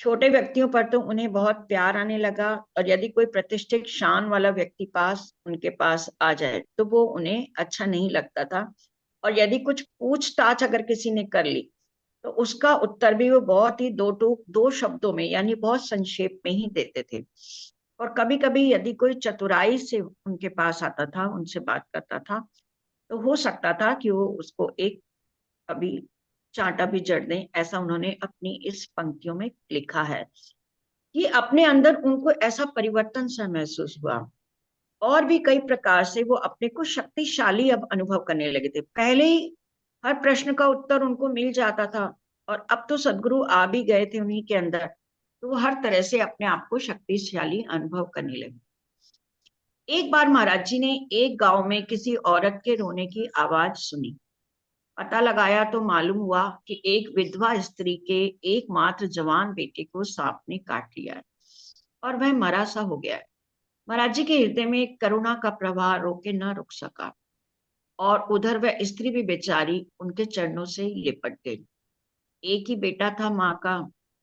छोटे व्यक्तियों पर तो उन्हें बहुत प्यार आने लगा, और यदि कोई प्रतिष्ठित शान वाला व्यक्ति उनके पास आ जाए तो वो उन्हें अच्छा नहीं लगता था। और यदि कुछ पूछताछ अगर किसी ने कर ली तो उसका उत्तर भी वो बहुत ही दो टूक दो शब्दों में, यानी बहुत संक्षेप में ही देते थे। और कभी कभी यदि कोई चतुराई से उनके पास आता था, उनसे बात करता था, तो हो सकता था कि वो उसको एक कभी चांटा भी जड़ दें। ऐसा उन्होंने अपनी इस पंक्तियों में लिखा है कि अपने अंदर उनको ऐसा परिवर्तन सा महसूस हुआ। और भी कई प्रकार से वो अपने को शक्तिशाली अब अनुभव करने लगे थे। पहले ही हर प्रश्न का उत्तर उनको मिल जाता था, और अब तो सदगुरु आ भी गए थे उन्हीं के अंदर, तो वो हर तरह से अपने आप को शक्तिशाली अनुभव करने लगे। एक बार महाराज जी ने एक गांव में किसी औरत के रोने की आवाज सुनी। पता लगाया तो मालूम हुआ कि एक विधवा स्त्री के एकमात्र जवान बेटे को सांप ने काट लिया है, और वह मरा सा हो गया है। महाराज जी के हृदय में करुणा का प्रवाह रोके न रुक सका, और उधर वह स्त्री भी बेचारी उनके चरणों से लिपट गई। एक ही बेटा था माँ का,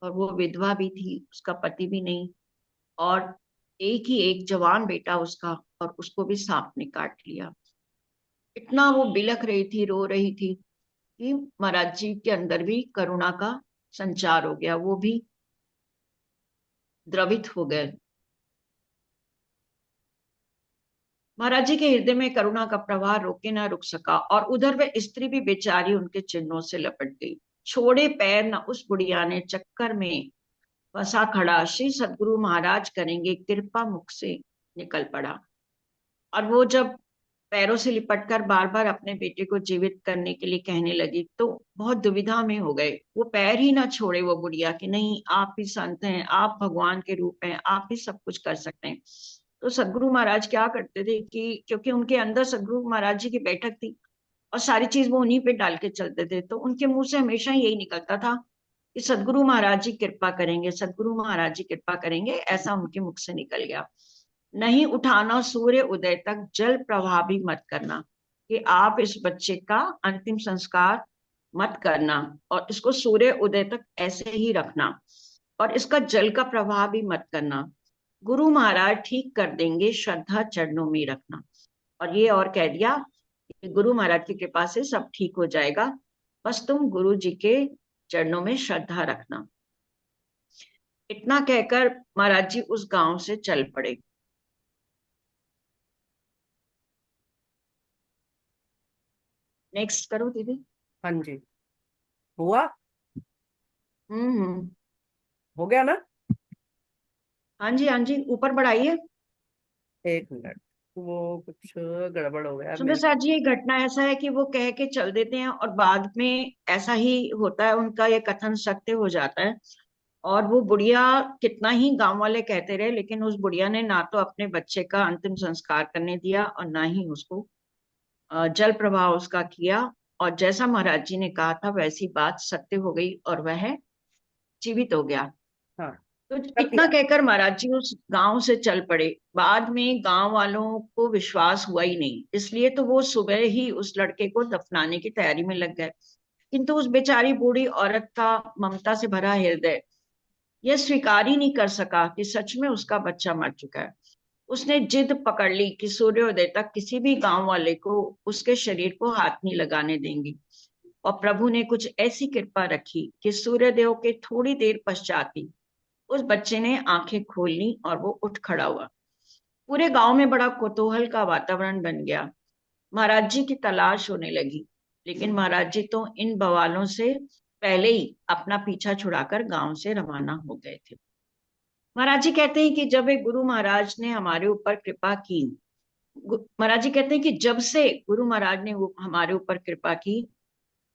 और वो विधवा भी थी, उसका पति भी नहीं, और एक ही एक जवान बेटा उसका, और उसको भी सांप ने काट लिया। इतना वो बिलख रही थी, रो रही थी कि महाराज जी के अंदर भी करुणा का संचार हो गया, वो भी द्रवित हो गए। महाराज जी के हृदय में करुणा का प्रवाह रोके ना रुक सका, और उधर वह स्त्री भी बेचारी उनके चिन्हों से लपट गई। छोड़े पैर न उस बुढ़िया ने चक्कर में फंसा खड़ा, श्री सदगुरु महाराज करेंगे कृपा, मुख से निकल पड़ा। और वो जब पैरों से लिपटकर बार बार अपने बेटे को जीवित करने के लिए कहने लगी तो बहुत दुविधा में हो गए। वो पैर ही ना छोड़े वो बुढ़िया कि नहीं, आप ही संत हैं, आप भगवान के रूप हैं, आप ही सब कुछ कर सकते हैं। तो सदगुरु महाराज क्या करते थे कि क्योंकि उनके अंदर सदगुरु महाराज जी की बैठक थी, और सारी चीज वो उन्हीं पे डाल के चलते थे, तो उनके मुंह से हमेशा यही निकलता था कि सदगुरु महाराज जी कृपा करेंगे, सदगुरु महाराज जी कृपा करेंगे, ऐसा उनके मुख से निकल गया। नहीं उठाना सूर्य उदय तक, जल प्रवाह भी मत करना, कि आप इस बच्चे का अंतिम संस्कार मत करना, और इसको सूर्य उदय तक ऐसे ही रखना, और इसका जल का प्रवाह भी मत करना। गुरु महाराज ठीक कर देंगे, श्रद्धा चरणों में रखना। और ये और कह दिया कि गुरु महाराज की कृपा से सब ठीक हो जाएगा, बस तुम गुरु जी के चरणों में श्रद्धा रखना। इतना कहकर महाराज जी उस गांव से चल पड़े। नेक्स्ट करो दीदी। हाँ जी। हुआ। हम्म। हो गया ना। हाँ जी, हाँ जी, ऊपर बढ़ाइए। एक मिनट। वो कुछ गड़बड़ हो गया सुंदर मेरे। साथ जी, ये घटना ऐसा है कि वो कह के चल देते हैं और बाद में ऐसा ही होता है, उनका ये कथन सत्य हो जाता है। और वो बुढ़िया कितना ही गांव वाले कहते रहे, लेकिन उस बुढ़िया ने ना तो अपने बच्चे का अंतिम संस्कार करने दिया, और ना ही उसको जल प्रवाह उसका किया। और जैसा महाराज जी ने कहा था वैसी बात सत्य हो गई, और वह जीवित हो गया। हाँ, तो कर इतना दिया। कहकर महाराज जी उस गांव से चल पड़े। बाद में गांव वालों को विश्वास हुआ ही नहीं, इसलिए तो वो सुबह ही उस लड़के को दफनाने की तैयारी में लग गए। किंतु उस बेचारी बूढ़ी औरत का ममता से भरा हृदय यह स्वीकार ही नहीं कर सका कि सच में उसका बच्चा मर चुका है। उसने जिद पकड़ ली कि सूर्योदय तक किसी भी गांव वाले को उसके शरीर को हाथ नहीं लगाने देंगी। और प्रभु ने कुछ ऐसी कृपा रखी कि सूर्यदेव के थोड़ी देर पश्चात ही उस बच्चे ने आंखें खोल ली, और वो उठ खड़ा हुआ। पूरे गांव में बड़ा कौतूहल का वातावरण बन गया। महाराज जी की तलाश होने लगी, लेकिन महाराज जी तो इन बवालों से पहले ही अपना पीछा छुड़ाकर गांव से रवाना हो गए थे। महाराज जी कहते हैं कि जब एक गुरु महाराज ने हमारे ऊपर कृपा की, महाराज जी कहते हैं कि जब से गुरु महाराज ने वो हमारे ऊपर कृपा की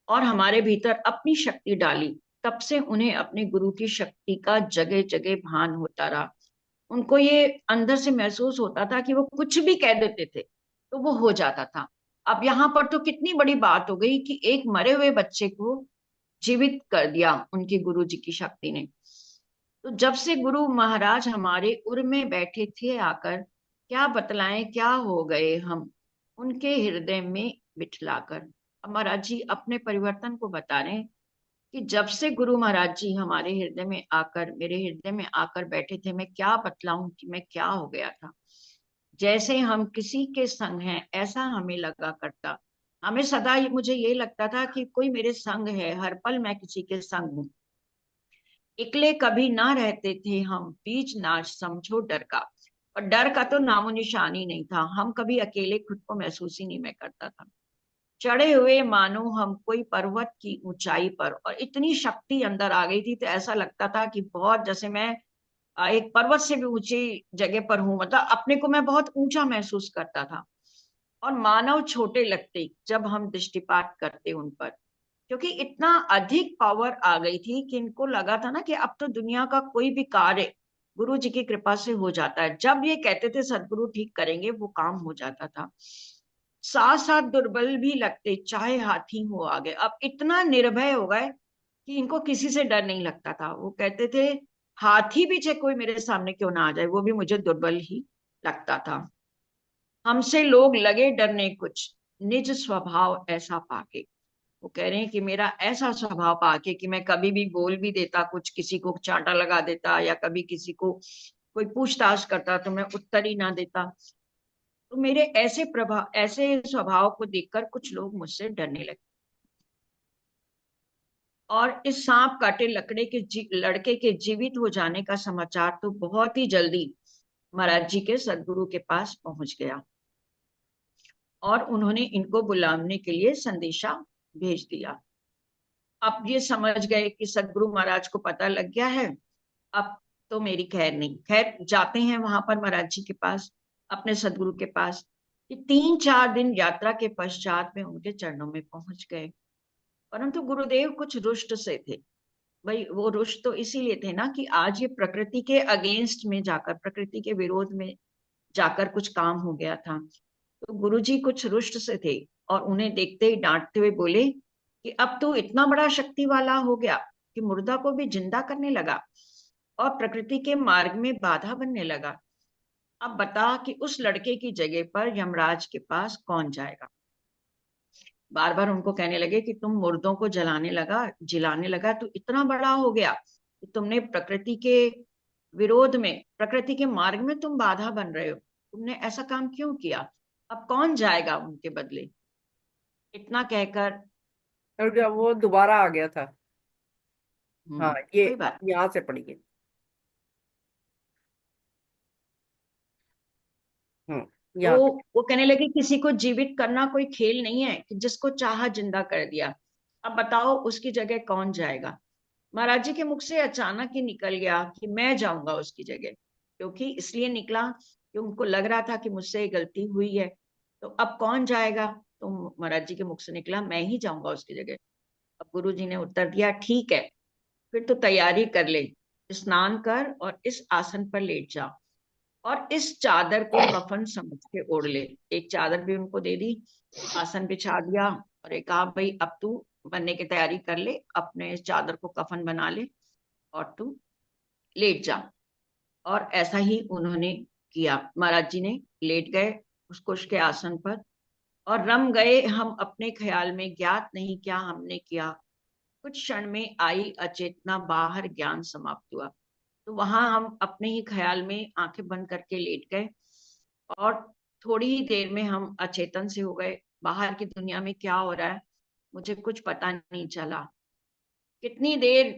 और हमारे भीतर अपनी शक्ति डाली, तब से उन्हें अपने गुरु की शक्ति का जगह जगह भान होता रहा। उनको ये अंदर से महसूस होता था कि वो कुछ भी कह देते थे तो वो हो जाता था। अब यहाँ पर तो कितनी बड़ी बात हो गई कि एक मरे हुए बच्चे को जीवित कर दिया उनकी गुरु जी की शक्ति ने। तो जब से गुरु महाराज हमारे उर में बैठे थे आकर, क्या बतलाएं क्या हो गए हम उनके हृदय में बिठलाकर। अब महाराज जी अपने परिवर्तन को बता रहे हैं कि जब से गुरु महाराज जी हमारे हृदय में आकर, मेरे हृदय में आकर बैठे थे, मैं क्या बतलाऊं कि मैं क्या हो गया था। जैसे हम किसी के संग हैं ऐसा हमें लगा करता। हमें सदा मुझे ये लगता था कि कोई मेरे संग है, हर पल मैं किसी के संग हूँ। इकले कभी ना रहते थे हम, बीच नाच समझो डर का। और डर का तो नामो निशान ही नहीं था, हम कभी अकेले खुद को महसूस ही नहीं मैं करता था। चढ़े हुए मानो हम कोई पर्वत की ऊंचाई पर, और इतनी शक्ति अंदर आ गई थी तो ऐसा लगता था कि बहुत, जैसे मैं एक पर्वत से भी ऊंची जगह पर हूं, मतलब अपने को मैं बहुत ऊंचा महसूस करता था। और मानव छोटे लगते जब हम दृष्टिपात करते उन पर, क्योंकि इतना अधिक पावर आ गई थी कि इनको लगा था ना कि अब तो दुनिया का कोई भी कार्य गुरु जी की कृपा से हो जाता है। जब ये कहते थे सदगुरु ठीक करेंगे, वो काम हो जाता था। साथ साथ दुर्बल भी लगते, चाहे हाथी हो आगे। अब इतना निर्भय हो गए कि इनको किसी से डर नहीं लगता था। वो कहते थे हाथी भी चाहे कोई मेरे सामने क्यों ना आ जाए, वो भी मुझे दुर्बल ही लगता था। हमसे लोग लगे डरने कुछ, निज स्वभाव ऐसा पाके। वो कह रहे हैं कि मेरा ऐसा स्वभाव पाके कि मैं कभी भी बोल भी देता कुछ, किसी को चांटा लगा देता, या कभी किसी को कोई पूछताछ करता तो मैं उत्तर ही ना देता। तो मेरे ऐसे प्रभाव, ऐसे स्वभाव को देखकर कुछ लोग मुझसे डरने लगे। और इस सांप काटे लड़के के जीवित हो जाने का समाचार तो बहुत ही जल्दी महाराज जी के सदगुरु के पास पहुंच गया, और उन्होंने इनको बुलाने के लिए संदेशा भेज दिया। अब ये समझ गए कि सदगुरु महाराज को पता लग गया है, अब तो मेरी खैर नहीं। खैर जाते हैं वहां पर महाराज जी के पास, अपने सदगुरु के पास। कि 3-4 दिन यात्रा के पश्चात में उनके चरणों में पहुंच गए। परंतु गुरुदेव कुछ रुष्ट से थे। भाई वो रुष्ट तो इसीलिए थे ना कि आज ये प्रकृति के अगेंस्ट में जाकर, प्रकृति के विरोध में जाकर कुछ काम हो गया था। तो गुरुजी कुछ रुष्ट से थे, और उन्हें देखते ही डांटते हुए बोले कि अब तो इतना बड़ा शक्ति वाला हो गया कि मुर्दा को भी जिंदा करने लगा और प्रकृति के मार्ग में बाधा बनने लगा। अब बता कि उस लड़के की जगह पर यमराज के पास कौन जाएगा। बार बार उनको कहने लगे कि तुम मुर्दों को जिलाने लगा, तो इतना बड़ा हो गया कि तुमने प्रकृति के विरोध में, प्रकृति के मार्ग में तुम बाधा बन रहे हो। तुमने ऐसा काम क्यों किया? अब कौन जाएगा उनके बदले? इतना कहकर, और जब वो दोबारा आ गया था। हाँ, ये कोई बात। यहाँ से पढ़िए। तो यहाँ से। वो कहने लगे किसी को जीवित करना कोई खेल नहीं है कि जिसको चाहा जिंदा कर दिया। अब बताओ उसकी जगह कौन जाएगा? महाराज जी के मुख से अचानक ही निकल गया कि मैं जाऊंगा उसकी जगह। क्योंकि इसलिए निकला कि उनको लग रहा था कि मुझसे ये गलती हुई है। तो अब कौन जाएगा? तो महाराज जी के मुख से निकला, मैं ही जाऊंगा उसकी जगह। अब गुरु जी ने उत्तर दिया, ठीक है, फिर तो तैयारी कर ले, स्नान कर और इस आसन पर लेट जा, और इस चादर को कफन समझ के ओढ़ ले। एक चादर भी उनको दे दी, आसन बिछा दिया, और एक कहा भाई अब तू बनने की तैयारी कर ले, अपने इस चादर को कफन बना ले और तू लेट जा। और ऐसा ही उन्होंने किया। महाराज जी ने लेट गए उसको उसके आसन पर, और रम गए हम अपने ख्याल में, ज्ञात नहीं क्या हमने किया। कुछ क्षण में आई अचेतना, बाहर ज्ञान समाप्त हुआ। तो वहां हम अपने ही ख्याल में आंखें बंद करके लेट गए, और थोड़ी ही देर में हम अचेतन से हो गए। बाहर की दुनिया में क्या हो रहा है मुझे कुछ पता नहीं चला। कितनी देर,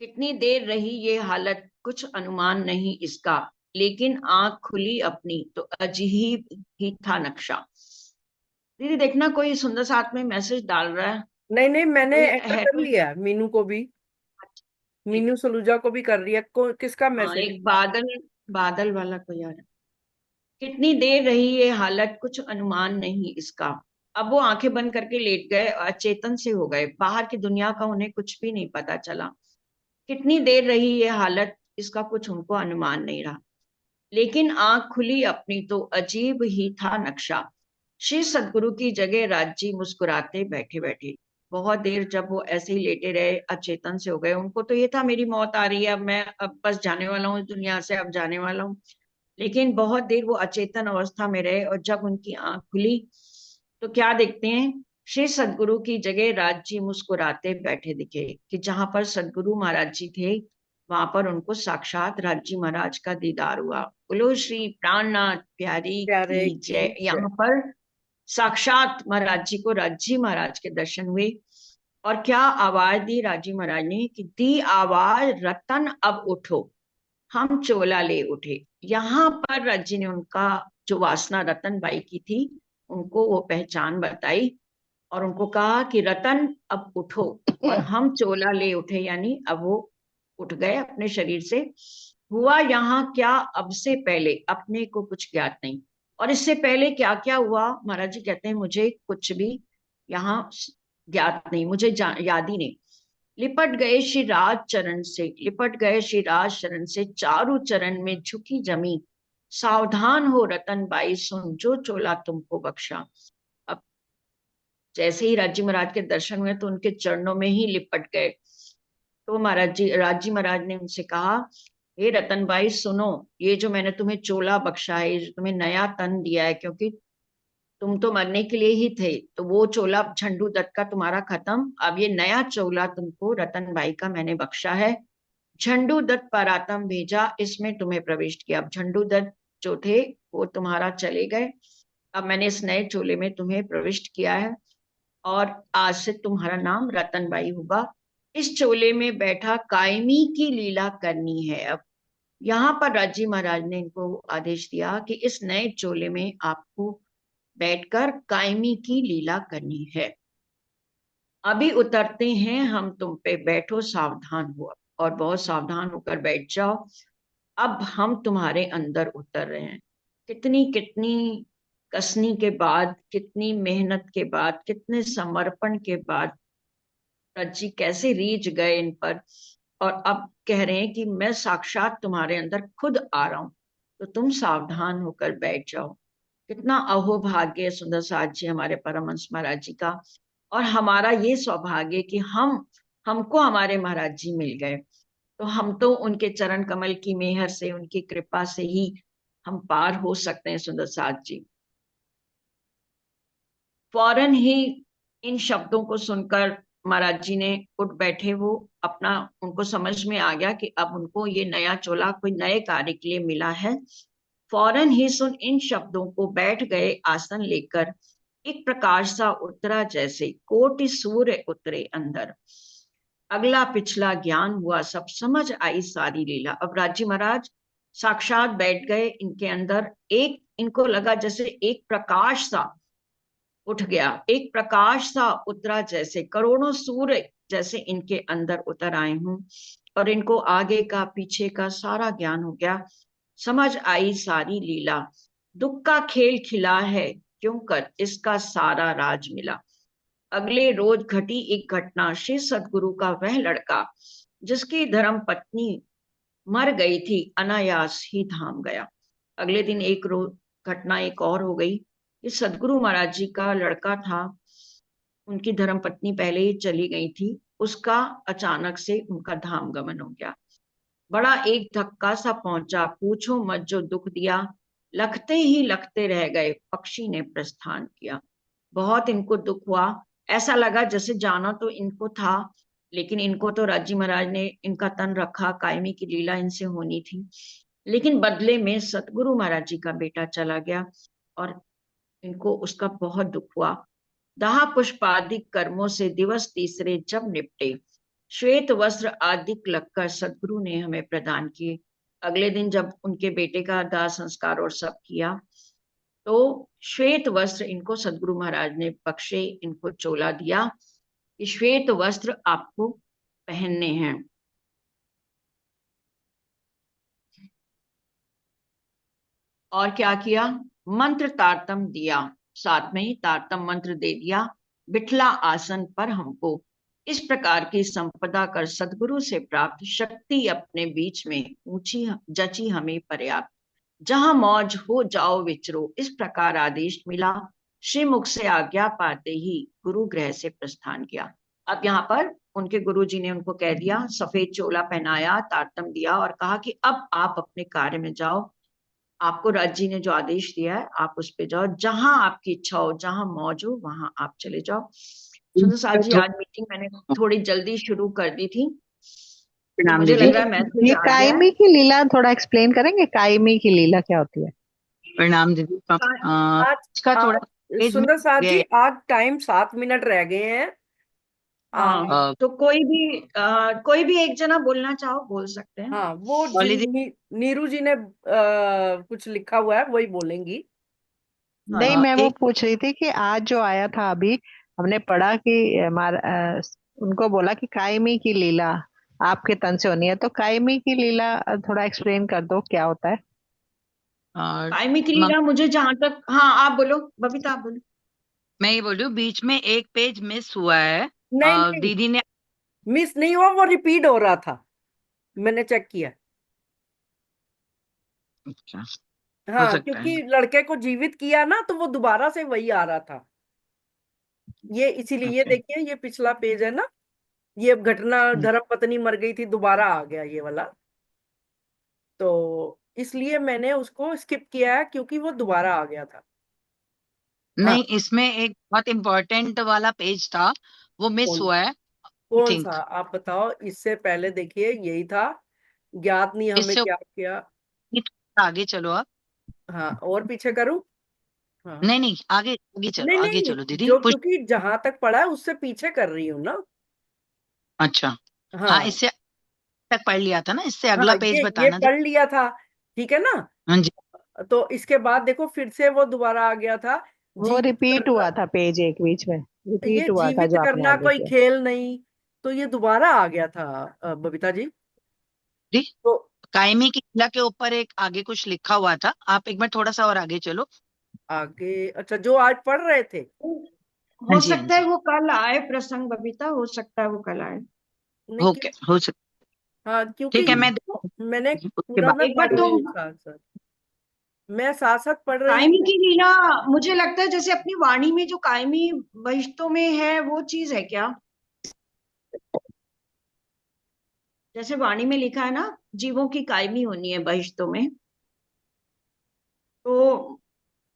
कितनी देर रही ये हालत कुछ अनुमान नहीं इसका, लेकिन आंख खुली अपनी तो अजीब ही था नक्शा। दीदी देखना, कोई सुंदर साथ में मैसेज डाल रहा है। नहीं नहीं, मैंने कोई एंटर है कर कोई? लिया है, मीनू को भी। एक, मीनू सलूजा को भी कर लिया। किसका हाँ मैसेज? एक बादल, बादल वाला कोई आ रहा है। कितनी देर रही ये हालत कुछ अनुमान नहीं इसका। अब वो आंखें बंद करके लेट गए और अचेतन से हो गए, बाहर की दुनिया का उन्हें कुछ भी नहीं पता चला। कितनी देर रही ये हालत, इसका कुछ उनको अनुमान नहीं रहा, लेकिन आंख खुली अपनी तो अजीब ही था नक्शा। श्री सदगुरु की जगह राजी मुस्कुराते बैठे बैठे। बहुत देर जब वो ऐसे ही लेटे रहे, अचेतन से हो गए, उनको तो ये था मेरी मौत आ रही है, अब मैं अब बस जाने वाला हूँ इस दुनिया से, अब जाने वाला हूँ। लेकिन बहुत देर वो अचेतन अवस्था में रहे, और जब उनकी आंख खुली तो क्या देखते हैं श्री सदगुरु की जगह राज जी मुस्कुराते बैठे दिखे कि जहां पर सदगुरु महाराज जी थे वहां पर उनको साक्षात राज जी महाराज का दीदार हुआ। बोलो श्री प्राणनाथ प्यारी प्यारे की की जय। जय। यहाँ पर साक्षात महाराज जी को राजी महाराज के दर्शन हुए। और क्या आवाज दी राजी महाराज ने कि दी आवाज रतन अब उठो, हम चोला ले उठे। यहाँ पर राजी ने उनका जो वासना रतन बाई की थी उनको वो पहचान बताई और उनको कहा कि रतन अब उठो। और हम चोला ले उठे, यानी अब वो उठ गए अपने शरीर से। हुआ यहाँ क्या, अब से पहले अपने को कुछ ज्ञात नहीं। और इससे पहले क्या क्या हुआ महाराज जी कहते हैं मुझे कुछ भी यहाँ ज्ञात नहीं, मुझे याद ही नहीं। लिपट गए श्री राज चरण से, लिपट गए श्री राज चरण से, चारों चरण में झुकी जमी। सावधान हो रतन बाई सुन, जो चोला तुमको बख्शा। अब जैसे ही राजी महाराज के दर्शन हुए तो उनके चरणों में ही लिपट गए। तो महाराज जी राजी महाराज ने उनसे कहा, हे रतन भाई सुनो, ये जो मैंने तुम्हें चोला बख्शा है, ये जो तुम्हें नया तन दिया है, क्योंकि तुम तो मरने के लिए ही थे, तो वो चोला झंडू दत्त का तुम्हारा खत्म, अब ये नया चोला तुमको रतन भाई का मैंने बख्शा है। झंडू दत्त परातम भेजा, इसमें तुम्हें प्रविष्ट किया। अब झंडू दत्त जो थे वो तुम्हारा चले गए, अब मैंने इस नए चोले में तुम्हें प्रविष्ट किया है और आज से तुम्हारा नाम रतनबाई होगा। इस चोले में बैठा कायमी की लीला करनी है। अब यहाँ पर राजी महाराज ने इनको आदेश दिया कि इस नए चोले में आपको बैठकर कायमी की लीला करनी है। अभी उतरते हैं हम तुम पे, बैठो सावधान हो। और बहुत सावधान होकर बैठ जाओ, अब हम तुम्हारे अंदर उतर रहे हैं। कितनी कितनी कसनी के बाद, कितनी मेहनत के बाद, कितने समर्पण के बाद जी कैसे रीझ गए इन पर। और अब कह रहे हैं कि मैं साक्षात तुम्हारे अंदर खुद आ रहा हूं, तो तुम सावधान होकर बैठ जाओ। कितना अहोभाग्य है सुंदर साथ जी हमारे परमहंस महाराज जी का। और हमारा ये सौभाग्य कि हमको हमारे महाराज जी मिल गए, तो हम तो उनके चरण कमल की मेहर से, उनकी कृपा से ही हम पार हो सकते हैं सुंदर साथ जी। फौरन ही इन शब्दों को सुनकर महाराज जी ने उठ बैठे। वो अपना, उनको समझ में आ गया कि अब उनको ये नया चोला कोई नए कार्य के लिए मिला है। फौरन ही सुन इन शब्दों को बैठ गए आसन लेकर। एक प्रकाश सा उतरा जैसे कोटि सूर्य उतरे अंदर। अगला पिछला ज्ञान हुआ सब, समझ आई सारी लीला। अब राजी महाराज साक्षात बैठ गए इनके अंदर। एक इनको लगा जैसे एक प्रकाश सा उठ गया, एक प्रकाश सा उतरा जैसे करोड़ों सूर्य जैसे इनके अंदर उतर आए हूं। और इनको आगे का पीछे का सारा ज्ञान हो गया, समझ आई सारी लीला। दुख का खेल खिला है क्यों कर, इसका सारा राज मिला। अगले रोज घटी एक घटना, श्री सदगुरु का वह लड़का जिसकी धर्म पत्नी मर गई थी, अनायास ही धाम गया। अगले दिन एक रोज घटना एक और हो गई कि सदगुरु महाराज जी का लड़का था, उनकी धर्म पत्नी पहले ही चली गई थी, उसका अचानक से उनका धाम गमन हो गया। बड़ा एक धक्का सा पहुंचा, पूछो मत जो दुख दिया, लखते ही लखते रह गए, पक्षी ने प्रस्थान किया। बहुत इनको दुख हुआ, ऐसा लगा जैसे जाना तो इनको था, लेकिन इनको तो राजी महाराज ने इनका तन रखा, कायमी की लीला इनसे होनी थी। लेकिन बदले में सतगुरु महाराज जी का बेटा चला गया और इनको उसका बहुत दुख हुआ। दाह पुष्पादिक कर्मों से दिवस तीसरे जब निपटे, श्वेत वस्त्र आदि लगकर सदगुरु ने हमें प्रदान किए। अगले दिन जब उनके बेटे का दाह संस्कार और सब किया, तो श्वेत वस्त्र इनको सदगुरु महाराज ने बख्शे, इनको चोला दिया कि श्वेत वस्त्र आपको पहनने हैं। और क्या किया, मंत्र तारतम दिया, साथ में ही तारतम मंत्र दे दिया, बिठला आसन पर हमको। इस प्रकार की संपदा कर सदगुरु से प्राप्त शक्ति अपने बीच में ऊंची जची हमें पर्याप्त। जहां मौज हो जाओ विचरो, इस प्रकार आदेश मिला। श्रीमुख से आज्ञा पाते ही गुरु गृह से प्रस्थान किया। अब यहाँ पर उनके गुरु जी ने उनको कह दिया, सफेद चोला पहनाया, तारतम दिया और कहा कि अब आप अपने कार्य में जाओ। आपको राज्य जी ने जो आदेश दिया है आप उस पे जाओ, जहां आपकी इच्छा हो, जहां मौज हो वहां आप चले जाओ। सुंदर साथ जी, आज मीटिंग मैंने थोड़ी जल्दी शुरू कर दी थी, तो प्रणाम मुझे दीदी। लग रहा है मैसेज ये आ गया है। कायमी की लीला थोड़ा एक्सप्लेन करेंगे, कायमी की लीला क्या होती है? प्रणाम दीदी। आज इसका थोड़ा आज पेज में सुंदर साथ जी, गए। आज टाइम 7 मिनट रह गए हैं। हाँ, अ, तो कोई भी एक जना बोलना चाहो बोल सकते हैं। हाँ, वो कॉलेज नीरू जी ने कुछ लिखा हुआ है, वही बोलेंगी। हाँ नहीं, मैं वो एक पूछ रही थी कि आज जो आया था अभी, हमने पढ़ा कि हमारा उनको बोला कि कायमी की लीला आपके तन से होनी है, तो कायमी की लीला थोड़ा एक्सप्लेन कर दो क्या होता है। कायमी म- क्रीड़ा मुझे जहां तक, हाँ आप बोलो बबीता, आप बोलो। मैं ये बोल रही हूँ, बीच में एक पेज मिस हुआ है। नहीं नहीं, दीदी ने। मिस नहीं हुआ, वो रिपीट हो रहा था, मैंने चेक किया। अच्छा, हो हाँ, सकता है। क्योंकि लड़के को जीवित किया ना, तो वो दोबारा से वही आ रहा था। ये इसीलिए, ये ओके। देखिए, ये पिछला पेज है ना, ये घटना धर्म पत्नी मर गई थी, दोबारा आ गया ये वाला। तो इसलिए मैंने उसको स्किप किया है, क्योंकि वो दोबारा आ गया था। हाँ, नहीं, इसमें एक बहुत इम्पोर्टेंट वाला पेज था, वो मिस कौन हुआ है। आई कौन सा थिंक आप बताओ, इससे पहले देखिए यही था, ज्ञात नहीं हमें इससे क्या किया। आगे चलो आप। हाँ, और पीछे करूं? हाँ, नहीं नहीं, आगे आगे चलो, नहीं आगे नहीं, चलो दीदी, जो पुश। क्योंकि जहां तक पढ़ा है उससे पीछे कर रही हूँ ना। अच्छा। हाँ, हाँ इससे तक पढ़ लिया था ना, इससे हाँ, अगला पेज ये बताना पढ़ दीदी। लिया था, ठीक है ना। हाँ जी। तो इसके बाद देखो, फिर से वो दोबारा आ गया था, वो जीवित रिपीट करना। हुआ था, पेज एक बीच में ये रिपीट हुआ था जीवित जो आपने करना आगे कोई किया। खेल नहीं, तो ये दोबारा आ गया था। बबीता जी, जी, तो कायमी की किला के ऊपर एक आगे कुछ लिखा हुआ था, आप एक बार थोड़ा सा और आगे चलो। आगे, अच्छा, जो आज पढ़ रहे थे। हाँ हो जी, हाँ सकता है जी। वो कल आए प्रसंग बबीता, हो सकता है वो कल आए। नहीं ओके, हो सकता। हाँ, क्योंकि ठीक है, मैं मैंने उसके पूरा बाद। मैं एक बार पढ़ तो रही हूँ साथ साथ, मैं साथ साथ पढ़ रही कायमी हूँ। की लीला, मुझे लगता है जैसे अपनी वाणी में जो कायमी बहिश्तों में है वो चीज है क्या? जैसे वाणी में लिखा है ना, जीवों की कायमी होनी है बहिश्तों में, तो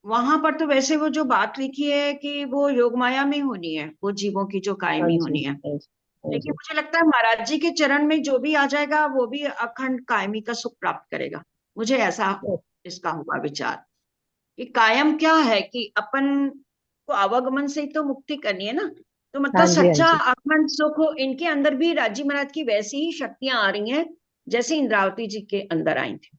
वहां पर तो वैसे वो जो बात लिखी है कि वो योगमाया में होनी है, वो जीवों की जो हाँ कायमी जी, होनी है। हाँ जी, हाँ लेकिन जी। मुझे लगता है महाराज जी के चरण में जो भी आ जाएगा वो भी अखंड कायमी का सुख प्राप्त करेगा। मुझे ऐसा इसका हुआ विचार कि कायम क्या है कि अपन को आवागमन से ही तो मुक्ति करनी है ना। तो हाँ मतलब जी, हाँ सच्चा जी। अखंड सुख इनके अंदर भी राजी महाराज की वैसी ही शक्तियां आ रही हैं जैसे इंद्रावती जी के अंदर आई थी।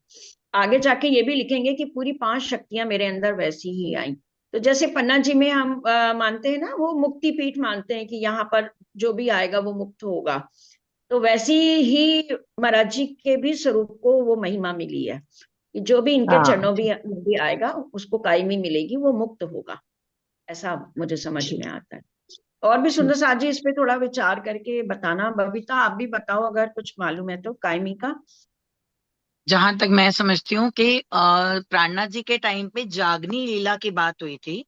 आगे जाके ये भी लिखेंगे कि पूरी 5 शक्तियां मेरे अंदर वैसी ही आई। तो जैसे पन्ना जी में हम मानते हैं ना, वो मुक्ति पीठ मानते हैं कि यहाँ पर जो भी आएगा वो मुक्त होगा। तो वैसी ही महाराज जी के भी स्वरूप को वो महिमा मिली है कि जो भी इनके हाँ चरणों जी, में भी आएगा उसको कायमी मिलेगी, वो मुक्त होगा। ऐसा मुझे समझ जी, में आता है। और भी जी। सुंदर साथ जी इस पे थोड़ा विचार करके बताना। बबीता आप भी बताओ अगर कुछ मालूम है तो कायमी का। जहां तक मैं समझती हूँ कि प्राणनाथ जी के टाइम पे जागनी लीला की बात हुई थी,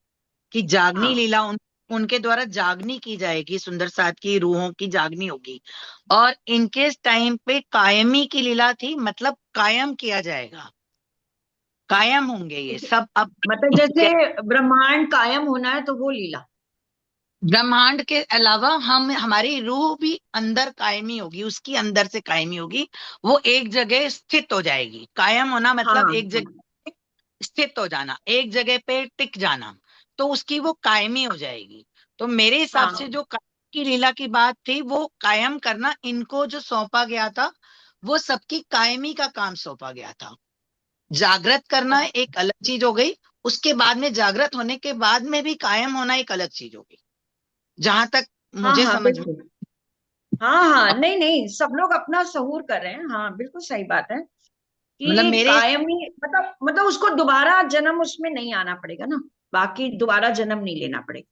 कि जागनी हाँ लीला उनके द्वारा जागनी की जाएगी, सुंदर साथ की रूहों की जागनी होगी। और इनके टाइम पे कायमी की लीला थी, मतलब कायम किया जाएगा, कायम होंगे ये सब अब। मतलब जैसे ब्रह्मांड कायम होना है तो वो लीला। ब्रह्मांड के अलावा हम, हमारी रूह भी अंदर कायमी होगी, उसकी अंदर से कायमी होगी। वो एक जगह स्थित हो जाएगी। कायम होना हाँ मतलब एक हाँ जगह स्थित हो जाना, एक जगह पे टिक जाना। तो उसकी वो कायमी हो जाएगी। तो मेरे हिसाब से हाँ जो कायम की लीला की बात थी, वो कायम करना इनको जो सौंपा गया था, वो सबकी कायमी का काम सौंपा गया था। जागृत करना एक अलग चीज हो गई, उसके बाद में जागृत होने के बाद में भी कायम होना एक अलग चीज हो गई, जहां तक हाँ मुझे हाँ समझ में। बिल्कुल। हाँ हाँ, अब नहीं नहीं, सब लोग अपना सहूर कर रहे हैं, हाँ बिल्कुल सही बात है मतलब कि मेरे, कायमी मतलब उसको दोबारा जन्म उसमें नहीं आना पड़ेगा ना, बाकी दोबारा जन्म नहीं लेना पड़ेगा।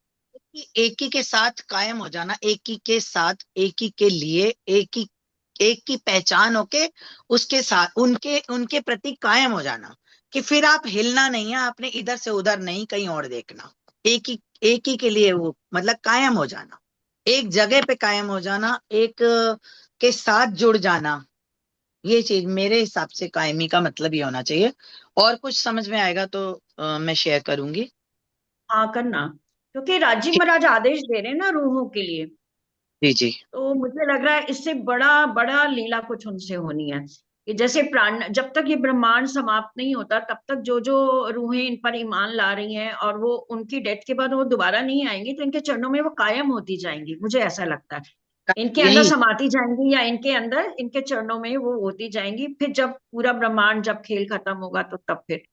एक ही के साथ कायम हो जाना, एक ही के साथ, एक ही के लिए, एक की पहचान होके उसके साथ, उनके उनके प्रति कायम हो जाना, कि फिर आप हिलना नहीं है, आपने इधर से उधर नहीं, कहीं और देखना। एक ही के लिए वो मतलब कायम हो जाना, एक जगह पे कायम हो जाना, एक के साथ जुड़ जाना। ये चीज मेरे हिसाब से कायमी का मतलब ये होना चाहिए। और कुछ समझ में आएगा तो मैं शेयर करूंगी। हाँ करना, क्योंकि राजीव महाराज आदेश दे रहे हैं ना रूहों के लिए। जी जी। तो मुझे लग रहा है इससे बड़ा बड़ा लीला कुछ उनसे होनी है, कि जैसे प्राण, जब तक ये ब्रह्मांड समाप्त नहीं होता तब तक जो जो रूहें इन पर ईमान ला रही हैं और वो उनकी डेथ के बाद वो दोबारा नहीं आएंगी, तो इनके चरणों में वो कायम होती जाएंगी, मुझे ऐसा लगता है। इनके अंदर यही समाती जाएंगी या इनके अंदर इनके चरणों में वो होती जाएंगी, फिर जब पूरा ब्रह्मांड, जब खेल खत्म होगा तो तब फिर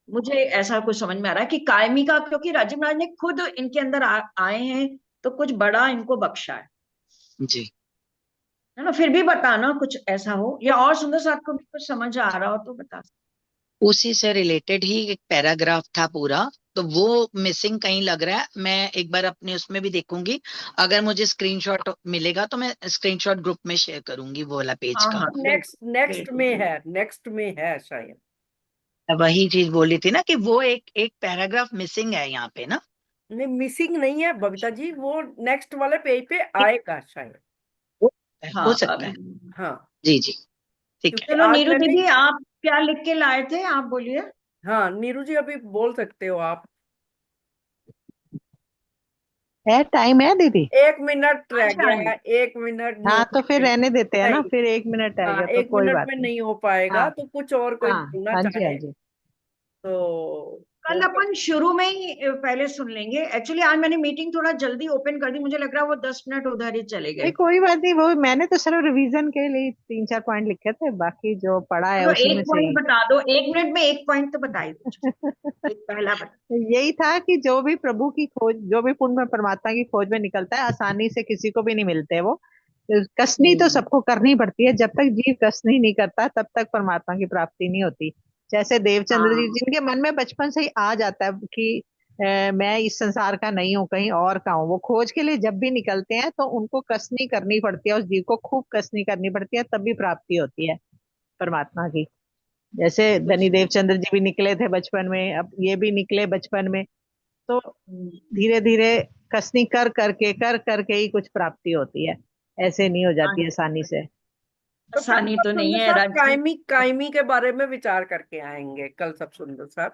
मुझे ऐसा कुछ समझ में आ रहा है कि कायमी का, क्योंकि राजीव महाराज ने खुद इनके अंदर आए हैं तो कुछ बड़ा इनको बख्शा जी। है ना। फिर भी बताना कुछ ऐसा हो, या और सुंदर साहब को भी कुछ समझ आ रहा हो तो बता उसी से रिलेटेड ही एक पैराग्राफ था पूरा, तो वो मिसिंग कहीं लग रहा है। मैं एक बार अपने उसमें भी देखूंगी, अगर मुझे स्क्रीनशॉट मिलेगा तो मैं स्क्रीनशॉट ग्रुप में शेयर करूंगी वो वाला पेज हाँ का। हाँ नेक्स्ट बिल्कुल नेक्स्ट बिल्कुल में बिल्कुल। है, नेक्स्ट में है शायद। वही चीज बोली थी ना कि वो एक एक पैराग्राफ मिसिंग है यहाँ पे ना। नहीं, मिसिंग नहीं है बबीता जी, वो नेक्स्ट वाले पेज पे आएगा शायद। हो हो हाँ सकता है। हाँ, जी जी। ठीक है। क्योंकि चलो आज नीरू मैंने, दीदी, आप क्या लिख के लाए थे, आप बोलिए। हाँ नीरू जी अभी बोल सकते हो आप। है, टाइम है दीदी? 1 मिनट रह अच्छा गया है, 1 मिनट नहीं हो हाँ तो फिर पाएगा। रहने देते हैं ना, नहीं, फिर 1 मिनट हाँ रहेगा तो एक कोई मिनट बात में नहीं। नहीं हो पाएगा, हाँ तो कुछ और कोई हाँ। बोलना हाँ जी, हाँ चाहे जी। तो कल बोल अपन सकते। शुरू में ही पहले सुन लेंगे। एक्चुअली आज मैंने मीटिंग थोड़ा जल्दी ओपन कर दी, मुझे लग रहा है वो 10 मिनट उधर ही चले नहीं गए। कोई बात नहीं, वो मैंने तो सिर्फ रिवीजन के लिए 3-4 पॉइंट लिखे थे, बाकी जो पढ़ा है चलो उसी एक में से पॉइंट ही। बता दो, 1 मिनट में एक पॉइंट तो बता ही दो, एक पहला बता। यही था कि जो भी प्रभु की खोज, जो भी पुण्य में परमात्मा की खोज में निकलता है, आसानी से किसी को भी नहीं मिलते वो। कसनी तो हम्म सबको करनी पड़ती है, जब तक जीव कसनी नहीं करता तब तक परमात्मा की प्राप्ति नहीं होती। जैसे देवचंद्र जी, हाँ जिनके मन में बचपन से ही आ जाता है कि मैं इस संसार का नहीं हूँ, कहीं और का हूँ, वो खोज के लिए जब भी निकलते हैं तो उनको कसनी करनी पड़ती है, उस जीव को खूब कसनी करनी पड़ती है, तब भी प्राप्ति होती है परमात्मा की। जैसे धनी अच्छा। देवचंद्र जी भी निकले थे बचपन में, अब ये भी निकले बचपन में, तो हम्म, धीरे धीरे कसनी कर करके ही कुछ प्राप्ति होती है, ऐसे नहीं हो हाँ, जाती आसानी से। तो कल आसानी सब तो नहीं सुंदर है साहब राजीव। कायमी कायमी के बारे में विचार करके आएंगे कल सब सुंदर साहब।